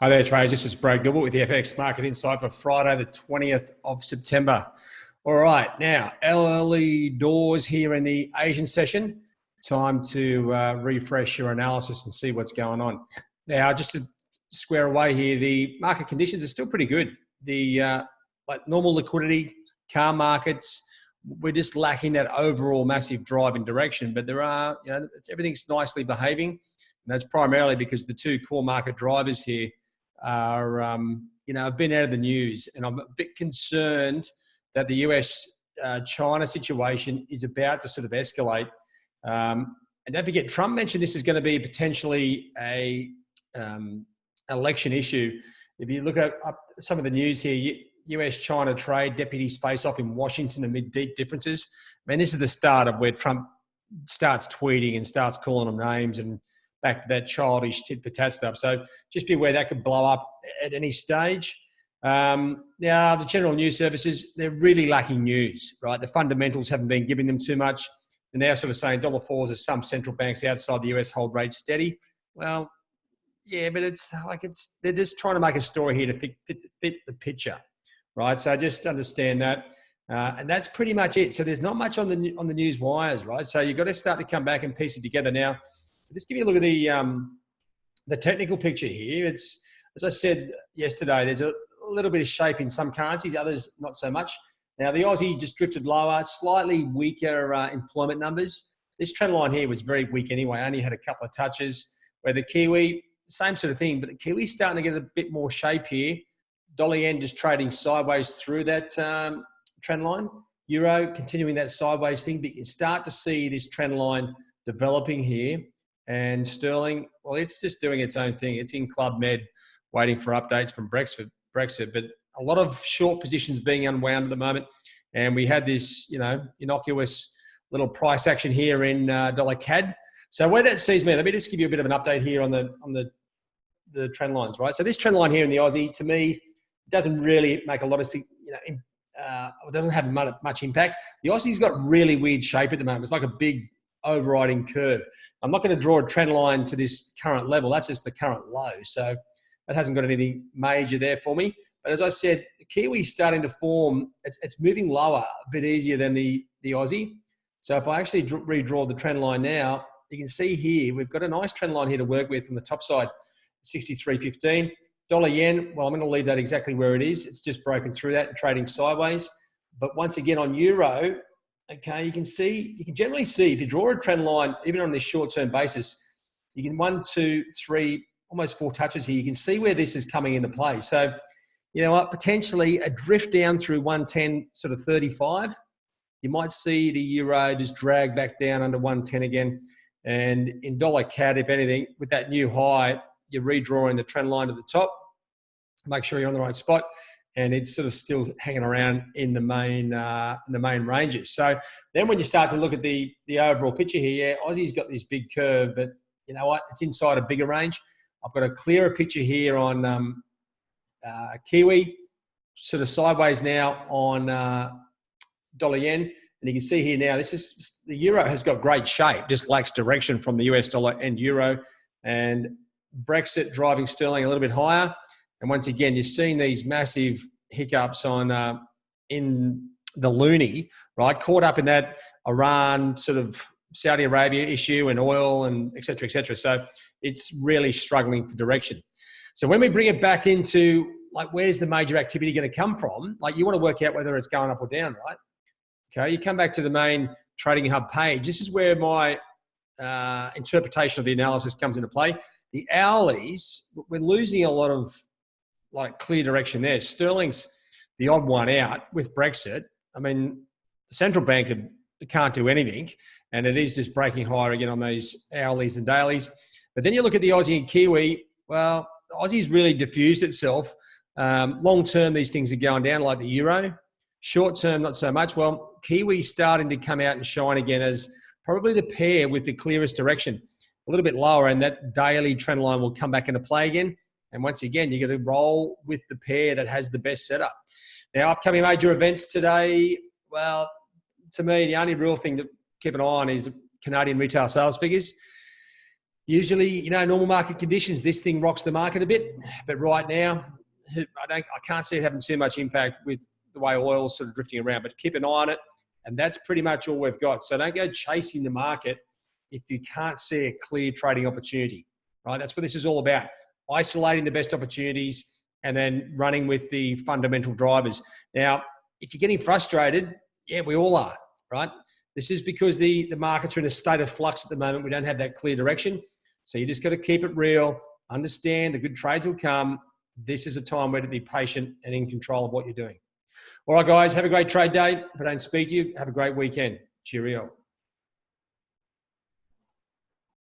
Hi there, traders. This is Brad Gilbert with the FX Market Insight for Friday, the 20th of September. All right, now, early doors here in the Asian session. Time to refresh your analysis and see what's going on. Now, just to square away here, the market conditions are still pretty good. The like normal liquidity, car markets, we're just lacking that overall massive drive in direction. But there are, everything's nicely behaving. And that's primarily because the two core market drivers here are, have been out of the news, and I'm a bit concerned that the US-China situation is about to sort of escalate. And don't forget, Trump mentioned this is going to be potentially a election issue. If you look at some of the news here, US-China trade, deputies face off in Washington amid deep differences. I mean, this is the start of where Trump starts tweeting and starts calling them names and back to that childish tit-for-tat stuff. So just be aware that could blow up at any stage. Now, the general news services, they're really lacking news, right? The fundamentals haven't been giving them too much. They're now sort of saying $4s as some central banks outside the US hold rates steady. Well, yeah, but they're just trying to make a story here to fit the picture, right? So just understand that. And that's pretty much it. So there's not much on the news wires, right? So you've got to start to come back and piece it together. Now, just give you a look at the technical picture here. It's, as I said yesterday, there's a little bit of shape in some currencies, others not so much. Now, the Aussie just drifted lower, slightly weaker employment numbers. This trend line here was very weak anyway, only had a couple of touches. Where the Kiwi, same sort of thing, but the Kiwi's starting to get a bit more shape here. Dollar yen just trading sideways through that trend line. Euro continuing that sideways thing, but you can start to see this trend line developing here. And sterling, well, it's just doing its own thing. It's in Club Med waiting for updates from Brexit. But a lot of short positions being unwound at the moment. And we had this, innocuous little price action here in dollar CAD. So where that sees me, let me just give you a bit of an update here on the trend lines, right? So this trend line here in the Aussie, to me, doesn't really make a lot of, it doesn't have much impact. The Aussie's got really weird shape at the moment. It's like a big overriding curve. I'm not going to draw a trend line to this current level. That's just the current low. So that hasn't got anything major there for me. But as I said, the Kiwi's starting to form. It's moving lower a bit easier than the Aussie. So if I actually redraw the trend line now, you can see here, we've got a nice trend line here to work with on the top side, 63.15. Dollar yen, well, I'm going to leave that exactly where it is. It's just broken through that and trading sideways. But once again, on Euro, okay, you can generally see if you draw a trend line, even on this short-term basis, you can 1, 2, 3, almost 4 touches here. You can see where this is coming into play. So, you know what, potentially a drift down through 110, sort of 35. You might see the Euro just drag back down under 110 again. And in dollar CAD, if anything, with that new high, you're redrawing the trend line to the top. Make sure you're on the right spot. And it's sort of still hanging around in the main ranges. So then when you start to look at the overall picture here, yeah, Aussie's got this big curve, but you know what? It's inside a bigger range. I've got a clearer picture here on Kiwi, sort of sideways now on dollar yen. And you can see here now, the Euro has got great shape, just lacks direction from the US dollar and Euro. And Brexit driving sterling a little bit higher. And once again, you're seeing these massive hiccups on in the loonie, right? Caught up in that Iran sort of Saudi Arabia issue and oil and et cetera, et cetera. So it's really struggling for direction. So when we bring it back into like, where's the major activity going to come from? Like you want to work out whether it's going up or down, right? Okay, you come back to the main Trading Hub page. This is where my interpretation of the analysis comes into play. The hourlies, we're losing a lot of like clear direction there. Sterling's the odd one out with Brexit. I mean, the central bank can't do anything, and it is just breaking higher again on these hourlies and dailies. But then you look at the Aussie and Kiwi. Well, Aussie's really diffused itself. Long term, these things are going down like the Euro. Short term, not so much. Well, Kiwi's starting to come out and shine again as probably the pair with the clearest direction. A little bit lower, and that daily trend line will come back into play again. And once again, you're going to roll with the pair that has the best setup. Now, upcoming major events today, well, to me, the only real thing to keep an eye on is Canadian retail sales figures. Usually, you know, normal market conditions, this thing rocks the market a bit. But right now, I can't see it having too much impact with the way oil's sort of drifting around. But keep an eye on it. And that's pretty much all we've got. So don't go chasing the market if you can't see a clear trading opportunity, right? That's what this is all about. Isolating the best opportunities and then running with the fundamental drivers. Now, if you're getting frustrated, yeah, we all are, right? This is because the markets are in a state of flux at the moment. We don't have that clear direction. So you just got to keep it real, understand the good trades will come. This is a time where to be patient and in control of what you're doing. All right, guys, have a great trade day. If I don't speak to you, have a great weekend. Cheerio.